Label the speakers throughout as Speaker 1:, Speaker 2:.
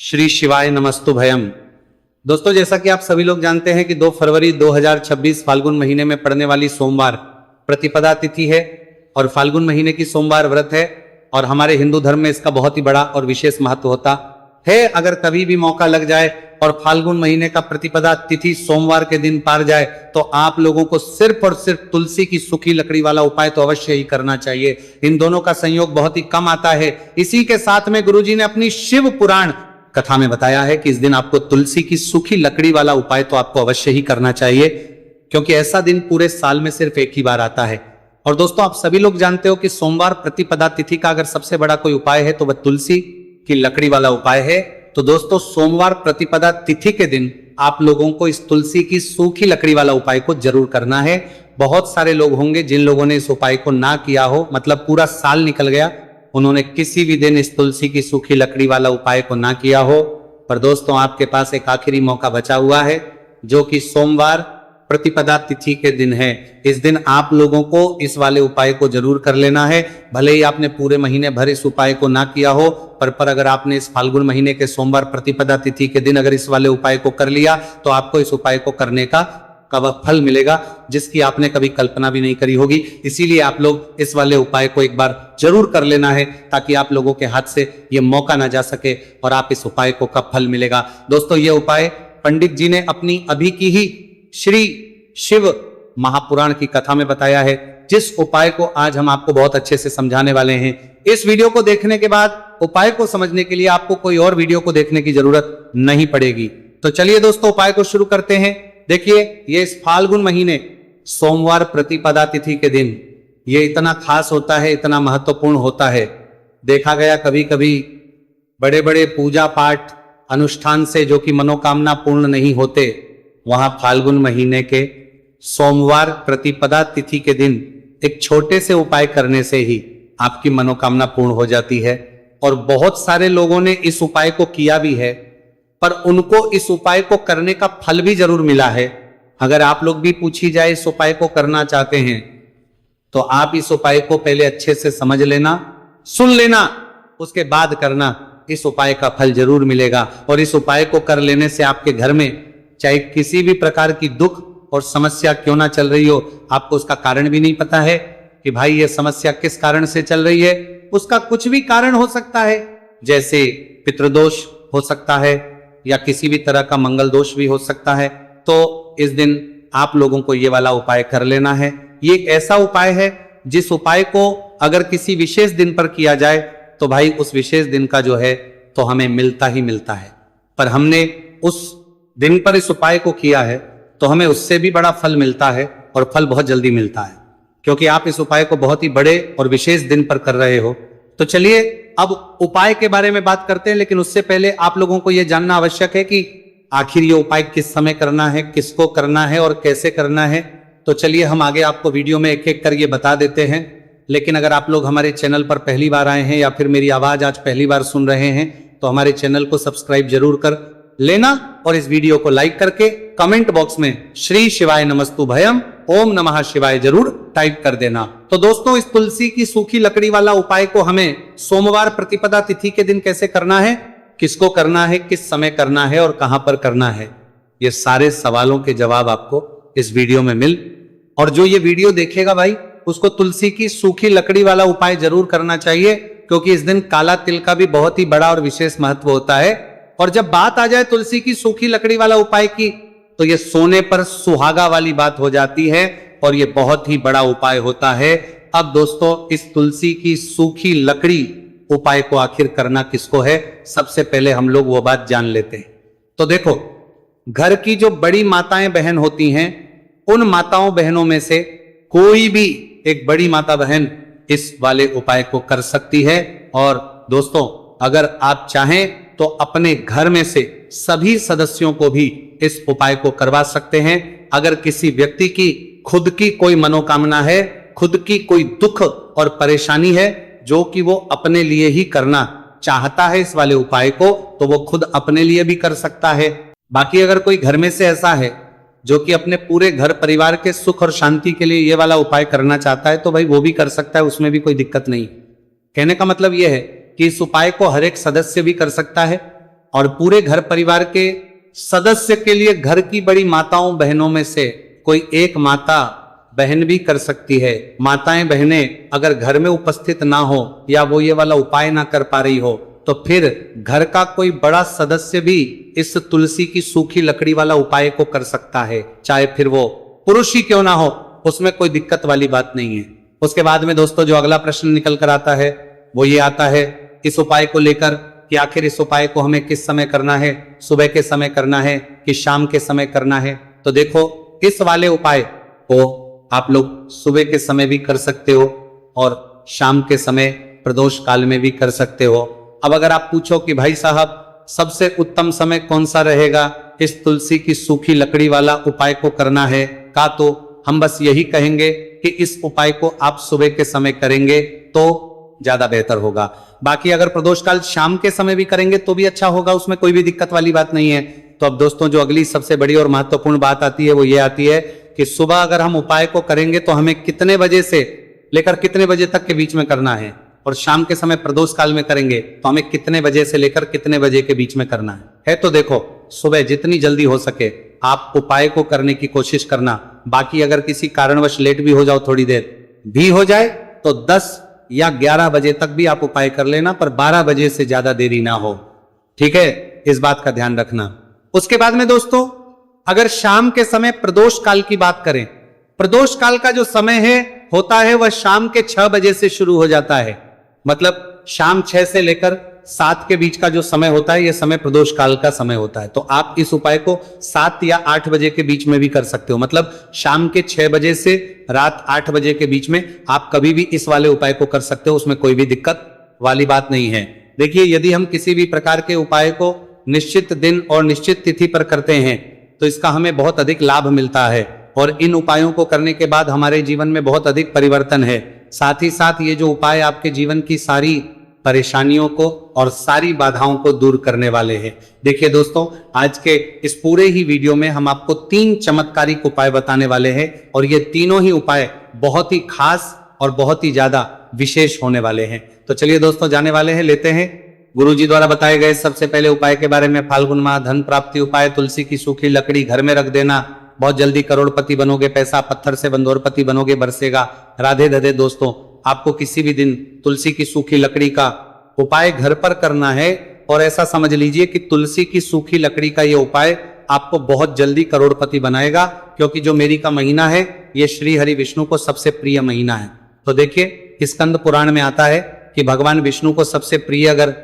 Speaker 1: श्री शिवाय नमस्तुभयम। दोस्तों, जैसा कि आप सभी लोग जानते हैं कि 2 फरवरी 2026 फाल्गुन महीने में पड़ने वाली सोमवार प्रतिपदा तिथि है और फाल्गुन महीने की सोमवार व्रत है और हमारे हिंदू धर्म में इसका बहुत ही बड़ा और विशेष महत्व होता है। अगर कभी भी मौका लग जाए और फाल्गुन महीने का प्रतिपदा तिथि सोमवार के दिन पार जाए तो आप लोगों को सिर्फ और सिर्फ तुलसी की सूखी लकड़ी वाला उपाय तो अवश्य ही करना चाहिए। इन दोनों का संयोग बहुत ही कम आता है। इसी के साथ में गुरुजी ने अपनी शिव पुराण कथा में बताया है कि इस दिन आपको तुलसी की सूखी लकड़ी वाला उपाय तो आपको अवश्य ही करना चाहिए, क्योंकि ऐसा दिन पूरे साल में सिर्फ एक ही बार आता है। और दोस्तों, आप सभी लोग जानते हो कि सोमवार प्रतिपदा तिथि का अगर सबसे बड़ा कोई उपाय है तो वह तुलसी की लकड़ी वाला उपाय है। तो दोस्तों, सोमवार प्रतिपदा तिथि के दिन आप लोगों को इस तुलसी की सूखी लकड़ी वाला उपाय को जरूर करना है। बहुत सारे लोग होंगे जिन लोगों ने इस उपाय को ना किया हो, मतलब पूरा साल निकल गया, उन्होंने किसी भी दिन इस तुलसी की सूखी लकड़ी वाला उपाय को ना किया हो। पर दोस्तों, आपके पास एक आखिरी मौका बचा हुआ है, जो कि सोमवार प्रतिपदा तिथि के दिन है। इस दिन आप लोगों को इस वाले उपाय को जरूर कर लेना है। भले ही आपने पूरे महीने भर इस उपाय को ना किया हो, पर अगर आपने इस फाल्गुन महीने के सोमवार प्रतिपदा तिथि के दिन अगर इस वाले उपाय को कर लिया तो आपको इस उपाय को करने का वह फल मिलेगा जिसकी आपने कभी कल्पना भी नहीं करी होगी। इसीलिए आप लोग इस वाले उपाय को एक बार जरूर कर लेना है, ताकि आप लोगों के हाथ से ये मौका ना जा सके और आप इस उपाय को कब फल मिलेगा। दोस्तों, ये उपाय पंडित जी ने अपनी अभी की ही श्री शिव महापुराण की कथा में बताया है, जिस उपाय को आज हम आपको बहुत अच्छे से समझाने वाले हैं। इस वीडियो को देखने के बाद उपाय को समझने के लिए आपको कोई और वीडियो को देखने की जरूरत नहीं पड़ेगी। तो चलिए दोस्तों, उपाय को शुरू करते हैं। देखिए, ये इस फाल्गुन महीने सोमवार प्रतिपदा तिथि के दिन ये इतना खास होता है, इतना महत्वपूर्ण होता है। देखा गया कभी कभी बड़े बड़े पूजा पाठ अनुष्ठान से जो कि मनोकामना पूर्ण नहीं होते, वहां फाल्गुन महीने के सोमवार प्रतिपदा तिथि के दिन एक छोटे से उपाय करने से ही आपकी मनोकामना पूर्ण हो जाती है। और बहुत सारे लोगों ने इस उपाय को किया भी है, पर उनको इस उपाय को करने का फल भी जरूर मिला है। अगर आप लोग भी पूछी जाए इस उपाय को करना चाहते हैं तो आप इस उपाय को पहले अच्छे से समझ लेना, सुन लेना, उसके बाद करना। इस उपाय का फल जरूर मिलेगा। और इस उपाय को कर लेने से आपके घर में चाहे किसी भी प्रकार की दुख और समस्या क्यों ना चल रही हो, आपको उसका कारण भी नहीं पता है कि भाई ये समस्या किस कारण से चल रही है, उसका कुछ भी कारण हो सकता है। जैसे पितृदोष हो सकता है या किसी भी तरह का मंगल दोष भी हो सकता है। तो इस दिन आप लोगों को ये वाला उपाय कर लेना है। ये एक ऐसा उपाय है जिस उपाय को अगर किसी विशेष दिन पर किया जाए तो भाई उस विशेष दिन का जो है तो हमें मिलता ही मिलता है। पर हमने उस दिन पर इस उपाय को किया है तो हमें उससे भी बड़ा फल मिलता है, और फल बहुत जल्दी मिलता है, क्योंकि आप इस उपाय को बहुत ही बड़े और विशेष दिन पर कर रहे हो। तो चलिए अब उपाय के बारे में बात करते हैं, लेकिन उससे पहले आप लोगों को यह जानना आवश्यक है कि आखिर ये उपाय किस समय करना है, किसको करना है और कैसे करना है। तो चलिए हम आगे आपको वीडियो में एक एक कर ये बता देते हैं। लेकिन अगर आप लोग हमारे चैनल पर पहली बार आए हैं या फिर मेरी आवाज आज पहली बार सुन रहे हैं तो हमारे चैनल को सब्सक्राइब जरूर कर लेना और इस वीडियो को लाइक करके कमेंट बॉक्स में श्री शिवाय नमस्तुभयम ओम नमः शिवाय जरूर टाइप कर देना। तो दोस्तों, इस तुलसी की सूखी लकड़ी वाला उपाय को हमें सोमवार प्रतिपदा तिथि के दिन कैसे करना है, किसको करना है, किस समय करना है और कहां पर करना है, ये सारे सवालों के जवाब आपको इस वीडियो में मिल। और जो ये वीडियो देखेगा भाई, उसको तुलसी की सूखी लकड़ी वाला उपाय जरूर करना चाहिए, क्योंकि इस दिन काला तिल का भी बहुत ही बड़ा और विशेष महत्व होता है। और जब बात आ जाए तुलसी की सूखी लकड़ी वाला उपाय की, तो ये सोने पर सुहागा वाली बात हो जाती है और ये बहुत ही बड़ा उपाय होता है। अब दोस्तों, इस तुलसी की सूखी लकड़ी उपाय को आखिर करना किसको है, सबसे पहले हम लोग वो बात जान लेते हैं। तो देखो, घर की जो बड़ी माताएं बहन होती हैं, उन माताओं बहनों में से कोई भी एक बड़ी माता बहन इस वाले उपाय को कर सकती है। और दोस्तों, अगर आप चाहें तो अपने घर में से सभी सदस्यों को भी इस उपाय को करवा सकते हैं। अगर किसी व्यक्ति की खुद की कोई मनोकामना है, खुद की कोई दुख और परेशानी है जो कि वो अपने लिए ही करना चाहता है इस वाले उपाय को, तो वो खुद अपने लिए भी कर सकता है। बाकी अगर कोई घर में से ऐसा है जो कि अपने पूरे घर परिवार के सुख और शांति के लिए ये वाला उपाय करना चाहता है तो भाई वो भी कर सकता है, उसमें भी कोई दिक्कत नहीं। कहने का मतलब यह है कि इस उपाय को हर एक सदस्य भी कर सकता है, और पूरे घर परिवार के सदस्य के लिए घर की बड़ी माताओं बहनों में से कोई एक माता बहन भी कर सकती है। माताएं बहनें अगर घर में उपस्थित ना हो या वो ये वाला उपाय ना कर पा रही हो तो फिर घर का कोई बड़ा सदस्य भी इस तुलसी की सूखी लकड़ी वाला उपाय को कर सकता है, चाहे फिर वो पुरुष ही क्यों ना हो, उसमें कोई दिक्कत वाली बात नहीं है। उसके बाद में दोस्तों जो अगला प्रश्न निकल कर आता है वो ये आता है इस उपाय को लेकर कि आखिर इस उपाय को हमें किस समय करना है, सुबह के समय करना है कि शाम के समय करना है। तो देखो इस वाले उपाय को आप लोग सुबह के समय भी कर सकते हो और शाम के समय प्रदोष काल में भी कर सकते हो। अब अगर आप पूछो कि भाई साहब सबसे उत्तम समय कौन सा रहेगा इस तुलसी की सूखी लकड़ी वाला उपाय को करना है का, तो हम बस यही कहेंगे कि इस उपाय को आप सुबह के समय करेंगे तो ज्यादा बेहतर होगा। बाकी अगर प्रदोष काल शाम के समय भी करेंगे तो भी अच्छा होगा, उसमें कोई भी दिक्कत वाली बात नहीं है। तो अब दोस्तों जो अगली सबसे बड़ी और महत्वपूर्ण बात आती है वो ये आती है कि सुबह अगर हम उपाय को करेंगे तो हमें कितने बजे से लेकर कितने बजे तक के बीच में करना है, और शाम के समय प्रदोष काल में करेंगे तो हमें कितने बजे से लेकर कितने बजे के बीच में करना है। तो देखो सुबह जितनी जल्दी हो सके आप उपाय को करने की कोशिश करना। बाकी अगर किसी कारणवश लेट भी हो जाओ, थोड़ी देर भी हो जाए, तो 10 या 11 बजे तक भी आप उपाय कर लेना, पर 12 बजे से ज्यादा देरी ना हो, ठीक है, इस बात का ध्यान रखना। उसके बाद में दोस्तों अगर शाम के समय प्रदोष काल की बात करें, प्रदोष काल का जो समय है होता है वह शाम के 6 बजे से शुरू हो जाता है। मतलब शाम 6 से लेकर 7 के बीच का जो समय होता है यह समय प्रदोष काल का समय होता है। तो आप इस उपाय को 7 या 8 बजे के बीच में भी कर सकते हो। मतलब शाम के 6 बजे से रात 8 बजे के बीच में आप कभी भी इस वाले उपाय को कर सकते हो, उसमें कोई भी दिक्कत वाली बात नहीं है। देखिए यदि हम किसी भी प्रकार के उपाय को निश्चित दिन और निश्चित तिथि पर करते हैं तो इसका हमें बहुत अधिक लाभ मिलता है, और इन उपायों को करने के बाद हमारे जीवन में बहुत अधिक परिवर्तन है। साथ ही साथ ये जो उपाय आपके जीवन की सारी परेशानियों को और सारी बाधाओं को दूर करने वाले हैं। देखिए दोस्तों आज के इस पूरे ही वीडियो में हम आपको 3 चमत्कारिक उपाय बताने वाले हैं, और ये तीनों ही उपाय बहुत ही खास और बहुत ही ज्यादा विशेष होने वाले हैं। तो चलिए दोस्तों जाने वाले हैं, लेते हैं गुरुजी द्वारा बताए गए सबसे पहले उपाय के बारे में। फाल्गुन माह धन प्राप्ति उपाय, तुलसी की सूखी लकड़ी घर में रख देना, बहुत जल्दी करोड़पति बनोगे, पैसा पत्थर से बंदोरपति बनोगे, बरसेगा। राधे राधे दोस्तों, आपको किसी भी दिन तुलसी की सूखी लकड़ी का उपाय घर पर करना है, और ऐसा समझ लीजिए कि तुलसी की सूखी लकड़ी का ये उपाय आपको बहुत जल्दी करोड़पति बनाएगा, क्योंकि जो मेरी का महीना है ये श्री हरि विष्णु को सबसे प्रिय महीना है। तो देखिए स्कंद पुराण में आता है कि भगवान विष्णु को सबसे प्रिय अगर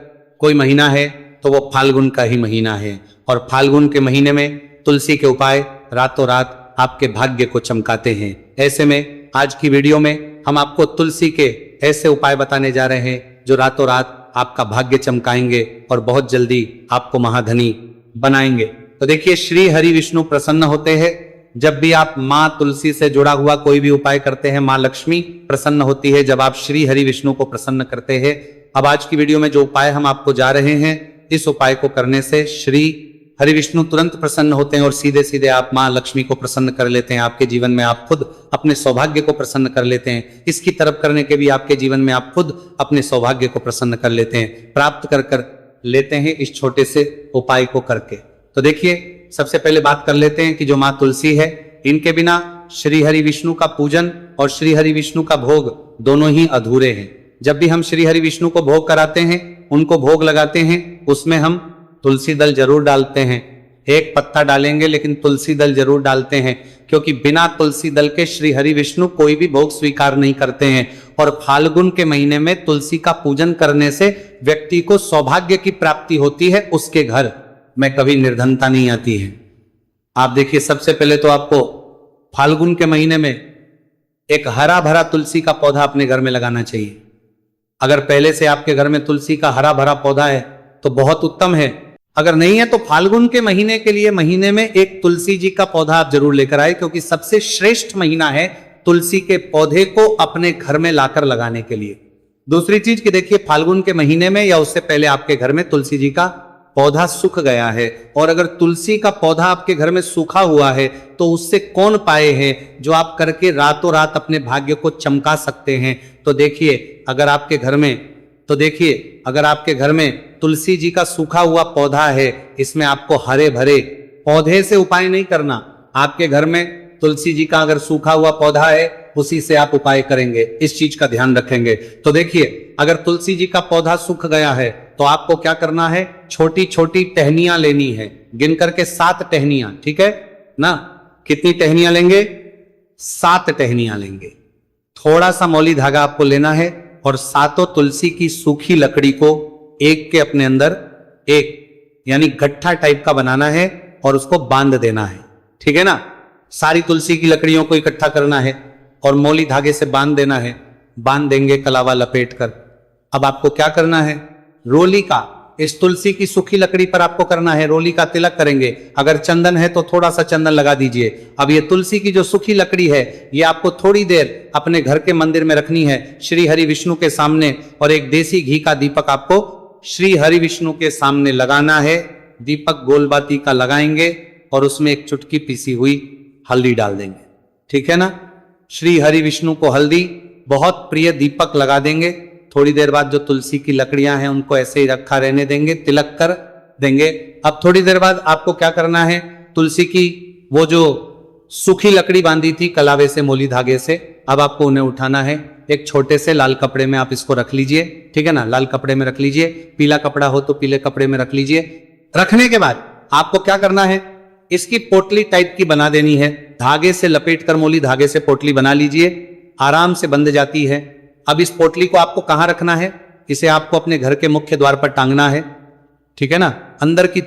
Speaker 1: कोई महीना है तो वो फाल्गुन का ही महीना है, और फाल्गुन के महीने में तुलसी के उपाय रातों रात आपके भाग्य को चमकाते हैं। ऐसे में आज की वीडियो में हम आपको तुलसी के ऐसे उपाय बताने जा रहे हैं जो रातों रात आपका भाग्य चमकाएंगे और बहुत जल्दी आपको महाधनी बनाएंगे। तो देखिए श्री हरि विष्णु प्रसन्न होते हैं जब भी आप माँ तुलसी से जुड़ा हुआ कोई भी उपाय करते हैं। माँ लक्ष्मी प्रसन्न होती है जब आप श्री हरि विष्णु को प्रसन्न करते हैं। अब आज की वीडियो में जो उपाय हम आपको जा रहे हैं, इस उपाय को करने से श्री हरि विष्णु तुरंत प्रसन्न होते हैं और सीधे सीधे आप माँ लक्ष्मी को प्रसन्न कर लेते हैं। आपके जीवन में आप खुद अपने सौभाग्य को प्रसन्न कर लेते हैं। इसकी तरफ करने के भी आपके जीवन में आप खुद अपने सौभाग्य को प्रसन्न कर लेते हैं, प्राप्त कर लेते हैं इस छोटे से उपाय को करके। तो देखिए सबसे पहले बात कर लेते हैं कि जो माँ तुलसी है, इनके बिना श्री हरि विष्णु का पूजन और श्री हरि विष्णु का भोग दोनों ही अधूरे हैं। जब भी हम श्री हरि विष्णु को भोग कराते हैं, उनको भोग लगाते हैं, उसमें हम तुलसी दल जरूर डालते हैं। एक पत्ता डालेंगे लेकिन तुलसी दल जरूर डालते हैं, क्योंकि बिना तुलसी दल के श्री हरि विष्णु कोई भी भोग स्वीकार नहीं करते हैं। और फाल्गुन के महीने में तुलसी का पूजन करने से व्यक्ति को सौभाग्य की प्राप्ति होती है, उसके घर में कभी निर्धनता नहीं आती है। आप देखिए सबसे पहले तो आपको फाल्गुन के महीने में एक हरा भरा तुलसी का पौधा अपने घर में लगाना चाहिए। अगर पहले से आपके घर में तुलसी का हरा भरा पौधा है तो बहुत उत्तम है, अगर नहीं है तो फाल्गुन के महीने के लिए महीने में एक तुलसी जी का पौधा आप जरूर लेकर आए, क्योंकि सबसे श्रेष्ठ महीना है तुलसी के पौधे को अपने घर में लाकर लगाने के लिए। दूसरी चीज कि देखिए फाल्गुन के महीने में या उससे पहले आपके घर में तुलसी जी का पौधा सूख गया है, और अगर तुलसी का पौधा आपके घर में सूखा हुआ है तो उससे कौन पाए हैं जो आप करके रातों रात अपने भाग्य को चमका सकते हैं। तो देखिए अगर आपके घर में तो देखिए, अगर आपके घर में तुलसी जी का सूखा हुआ पौधा है, इसमें आपको हरे भरे पौधे से उपाय नहीं करना। आपके घर में तुलसी जी का अगर सूखा हुआ पौधा है, उसी से आप उपाय करेंगे, इस चीज का ध्यान रखेंगे। तो देखिए, अगर तुलसी जी का पौधा सूख गया है तो आपको क्या करना है, छोटी छोटी टहनियां लेनी है, गिन करके 7 टहनियां, ठीक है ना। कितनी टहनियां लेंगे? 7 टहनियां लेंगे। थोड़ा सा मौली धागा आपको लेना है और 7 तुलसी की सूखी लकड़ी को एक के अपने अंदर एक यानी गट्ठा टाइप का बनाना है और उसको बांध देना है, ठीक है ना। सारी तुलसी की लकड़ियों को इकट्ठा करना है और मौली धागे से बांध देना है। बांध देंगे कलावा लपेट कर। अब आपको क्या करना है, रोली का, इस तुलसी की सूखी लकड़ी पर आपको करना है रोली का तिलक करेंगे। अगर चंदन है तो थोड़ा सा चंदन लगा दीजिए। अब ये तुलसी की जो सूखी लकड़ी है, ये आपको थोड़ी देर अपने घर के मंदिर में रखनी है, श्री हरि विष्णु के सामने, और एक देसी घी का दीपक आपको श्री हरि विष्णु के सामने लगाना है। दीपक गोलबाती का लगाएंगे और उसमें एक चुटकी पीसी हुई हल्दी डाल देंगे, ठीक है ना। श्री हरि विष्णु को हल्दी बहुत प्रिय दीपक लगा देंगे। थोड़ी देर बाद जो तुलसी की लकड़ियां हैं उनको ऐसे ही रखा रहने देंगे, तिलक कर देंगे। अब थोड़ी देर बाद आपको क्या करना है, तुलसी की वो जो सूखी लकड़ी बांधी थी कलावे से, मोली धागे से, अब आपको उन्हें उठाना है। एक छोटे से लाल कपड़े में आप इसको रख लीजिए, ठीक है ना, लाल कपड़े में रख लीजिए। पीला कपड़ा हो तो पीले कपड़े में रख लीजिए। रखने के बाद आपको क्या करना है, इसकी पोटली टाइप की बना देनी है। धागे से लपेट कर मोली धागे से पोटली बना लीजिए, आराम से बंध जाती है। अब इस पोटली को आपको कहां रखना है, इसे आपको अपने घर के मुख्य द्वार पर टांगना है, ठीक है ना। अंदर की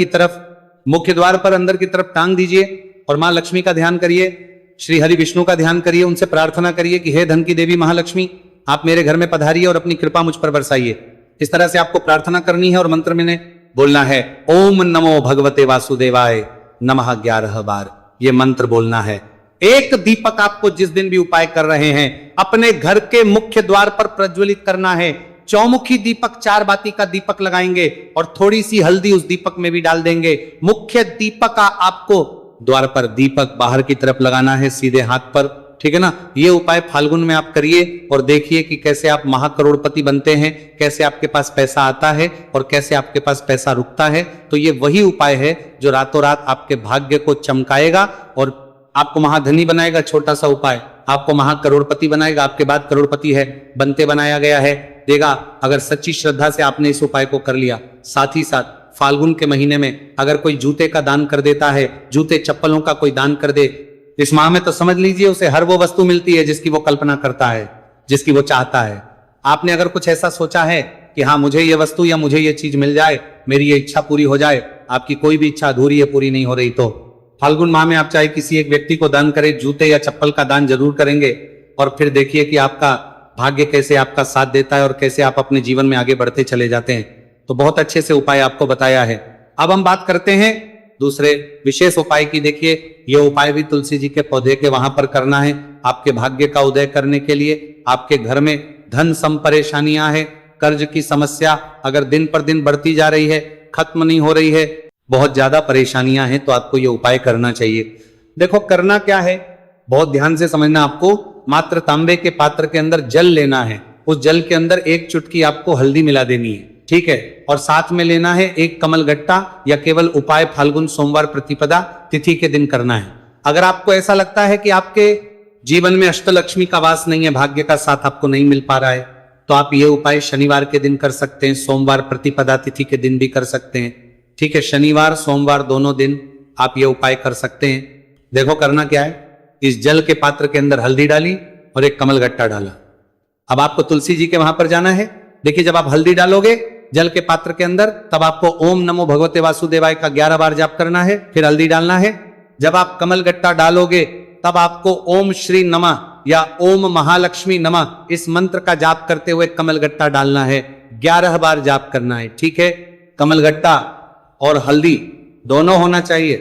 Speaker 1: तरफ मुख्य द्वार पर अंदर की तरफ टांग दीजिए और मां लक्ष्मी का ध्यान करिए, श्री हरि विष्णु का ध्यान करिए, उनसे प्रार्थना करिए कि हे धन की देवी महालक्ष्मी, आप मेरे घर में पधारिए और अपनी कृपा मुझ पर बरसाइए। इस तरह से आपको प्रार्थना करनी है और मंत्र में बोलना है, ओम नमो भगवते वासुदेवाय नमः 11 बार ये मंत्र बोलना है। एक दीपक आपको जिस दिन भी उपाय कर रहे हैं अपने घर के मुख्य द्वार पर प्रज्वलित करना है। चौमुखी दीपक, 4 बाती का दीपक लगाएंगे और थोड़ी सी हल्दी उस दीपक में भी डाल देंगे। मुख्य दीपक का आपको द्वार पर दीपक बाहर की तरफ लगाना है, सीधे हाथ पर, ठीक है ना। ये उपाय फाल्गुन में आप करिए और देखिए कि कैसे आप महाकरोड़पति बनते हैं, कैसे आपके पास पैसा आता है और कैसे आपके पास पैसा रुकता है। तो ये वही उपाय है जो रातों रात आपके भाग्य को चमकाएगा और आपको महाधनी बनाएगा। छोटा सा उपाय आपको महाकरोड़पति बनाएगा। आपके बाद करोड़पति है, बनते बनाया गया है, देगा अगर सच्ची श्रद्धा से आपने इस उपाय को कर लिया। साथ ही साथ फाल्गुन के महीने में अगर कोई जूते का दान कर देता है, जूते चप्पलों का कोई दान कर दे, इस माह में तो समझ लीजिए उसे हर वो वस्तु मिलती है जिसकी वो कल्पना करता है, जिसकी वो चाहता है। आपने अगर कुछ ऐसा सोचा है कि हाँ मुझे ये वस्तु या मुझे ये चीज मिल जाए, मेरी ये इच्छा पूरी हो जाए, आपकी कोई भी इच्छा अधूरी है, पूरी नहीं हो रही, तो फाल्गुन माह में आप चाहे किसी एक व्यक्ति को दान करें, जूते या चप्पल का दान जरूर करेंगे और फिर देखिए कि आपका भाग्य कैसे आपका साथ देता है और कैसे आप अपने जीवन में आगे बढ़ते चले जाते हैं। तो बहुत अच्छे से उपाय आपको बताया है। अब हम बात करते हैं दूसरे विशेष उपाय की। देखिए, यह उपाय भी तुलसी जी के पौधे के वहां पर करना है आपके भाग्य का उदय करने के लिए। आपके घर में धन सम परेशानियां है, कर्ज की समस्या अगर दिन पर दिन बढ़ती जा रही है, खत्म नहीं हो रही है, बहुत ज्यादा परेशानियां हैं, तो आपको यह उपाय करना चाहिए। देखो करना क्या है, बहुत ध्यान से समझना। आपको मात्र तांबे के पात्र के अंदर जल लेना है, उस जल के अंदर एक चुटकी आपको हल्दी मिला देनी है, ठीक है, और साथ में लेना है एक कमल गट्टा। या केवल उपाय फाल्गुन सोमवार प्रतिपदा तिथि के दिन करना है। अगर आपको ऐसा लगता है कि आपके जीवन में अष्टलक्ष्मी का वास नहीं है, भाग्य का साथ आपको नहीं मिल पा रहा है, तो आप ये उपाय शनिवार के दिन कर सकते हैं, सोमवार प्रतिपदा तिथि के दिन भी कर सकते हैं, ठीक है। शनिवार सोमवार दोनों दिन आप ये उपाय कर सकते हैं। देखो करना क्या है, इस जल के पात्र के अंदर हल्दी डाली और एक कमल गट्टा डाला। अब आपको तुलसी जी के वहां पर जाना है। देखिए, जब आप हल्दी डालोगे जल के पात्र के अंदर, तब आपको ओम नमो भगवते वासुदेवाय का 11 बार जाप करना है, फिर हल्दी डालना है। जब आप कमल गट्टा डालोगे तब आपको ओम श्री नमः या ओम महालक्ष्मी नमः इस मंत्र का जाप करते हुए कमल गट्टा डालना है, 11 बार जाप करना है, ठीक है। कमल गट्टा और हल्दी दोनों होना चाहिए।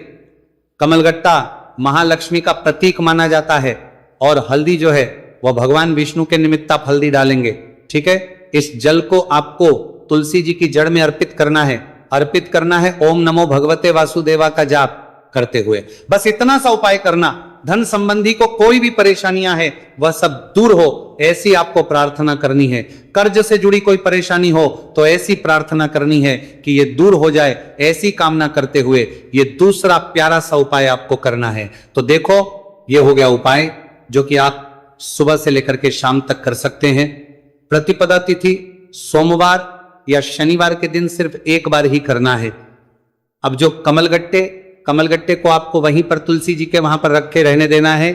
Speaker 1: कमल गट्टा महालक्ष्मी का प्रतीक माना जाता है और हल्दी जो है वह भगवान विष्णु के निमित्त आप हल्दी डालेंगे, ठीक है। इस जल को आपको तुलसी जी की जड़ में अर्पित करना है। अर्पित करना है ओम नमो भगवते वासुदेवा का जाप करते हुए। बस इतना सा उपाय करना, धन संबंधी को कोई भी परेशानियां है वह सब दूर हो, ऐसी आपको प्रार्थना करनी है। कर्ज से जुड़ी कोई परेशानी हो तो ऐसी प्रार्थना करनी है कि ये दूर हो जाए, ऐसी कामना करते हुए ये दूसरा प्यारा सा उपाय आपको करना है। तो देखो, ये हो गया उपाय जो कि आप सुबह से लेकर के शाम तक कर सकते हैं। प्रतिपदा तिथि सोमवार या शनिवार के दिन सिर्फ एक बार ही करना है। अब जो कमलगट्टे को आपको वहीं पर तुलसी जी के वहां पर रख के रहने देना है,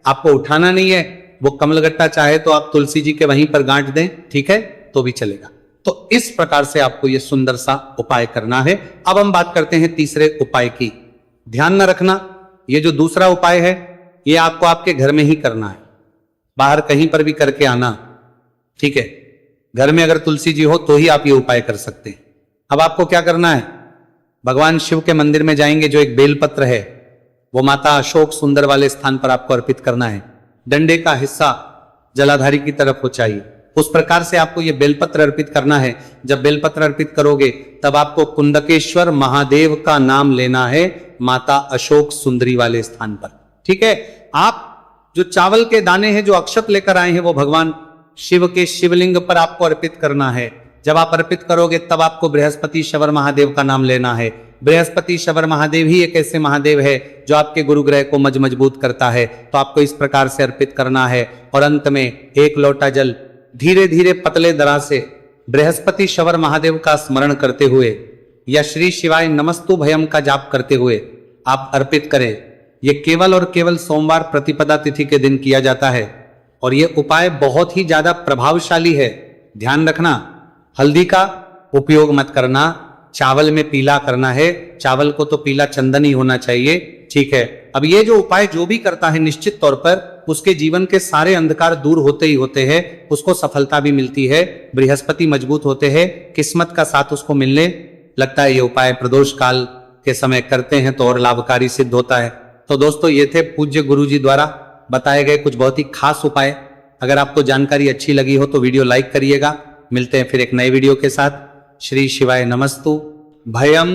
Speaker 1: आपको उठाना नहीं है। वो कमलगट्टा चाहे तो आप तुलसी जी के वहीं पर गांठ दें, ठीक है, तो भी चलेगा। तो इस प्रकार से आपको ये सुंदर सा उपाय करना है। अब हम बात करते हैं तीसरे उपाय की। ध्यान न रखना, ये जो दूसरा उपाय है ये आपको आपके घर में ही करना है, बाहर कहीं पर भी करके आना, ठीक है। घर में अगर तुलसी जी हो तो ही आप ये उपाय कर सकते हैं। अब आपको क्या करना है, भगवान शिव के मंदिर में जाएंगे, जो एक बेलपत्र है वो माता अशोक सुंदर वाले स्थान पर आपको अर्पित करना है। डंडे का हिस्सा जलाधारी की तरफ हो चाहिए, उस प्रकार से आपको ये बेलपत्र अर्पित करना है। जब बेलपत्र अर्पित करोगे तब आपको कुंदकेश्वर महादेव का नाम लेना है, माता अशोक सुंदरी वाले स्थान पर, ठीक है। आप जो चावल के दाने हैं, जो अक्षत लेकर आए हैं, वो भगवान शिव के शिवलिंग पर आपको अर्पित करना है। जब आप अर्पित करोगे तब आपको बृहस्पति शवर महादेव का नाम लेना है। बृहस्पति शवर महादेव ही एक ऐसे महादेव है जो आपके गुरु ग्रह को मजबूत करता है। तो आपको इस प्रकार से अर्पित करना है और अंत में एक लोटा जल धीरे धीरे पतले दरा से बृहस्पति शवर महादेव का स्मरण करते हुए या श्री शिवाय नमस्तु भयम का जाप करते हुए आप अर्पित करें। यह केवल और केवल सोमवार प्रतिपदा तिथि के दिन किया जाता है और यह उपाय बहुत ही ज्यादा प्रभावशाली है। ध्यान रखना, हल्दी का उपयोग मत करना, चावल में पीला करना है। चावल को तो पीला चंदन ही होना चाहिए, ठीक है। अब ये जो उपाय जो भी करता है, निश्चित तौर पर उसके जीवन के सारे अंधकार दूर होते ही होते हैं, उसको सफलता भी मिलती है, बृहस्पति मजबूत होते हैं, किस्मत का साथ उसको मिलने लगता है। ये उपाय प्रदोष काल के समय करते हैं तो और लाभकारी सिद्ध होता है। तो दोस्तों, ये थे पूज्य गुरु जी द्वारा बताए गए कुछ बहुत ही खास उपाय। अगर आपको जानकारी अच्छी लगी हो तो वीडियो लाइक करिएगा। मिलते हैं फिर एक नए वीडियो के साथ। श्री शिवाय नमस्तु भयम।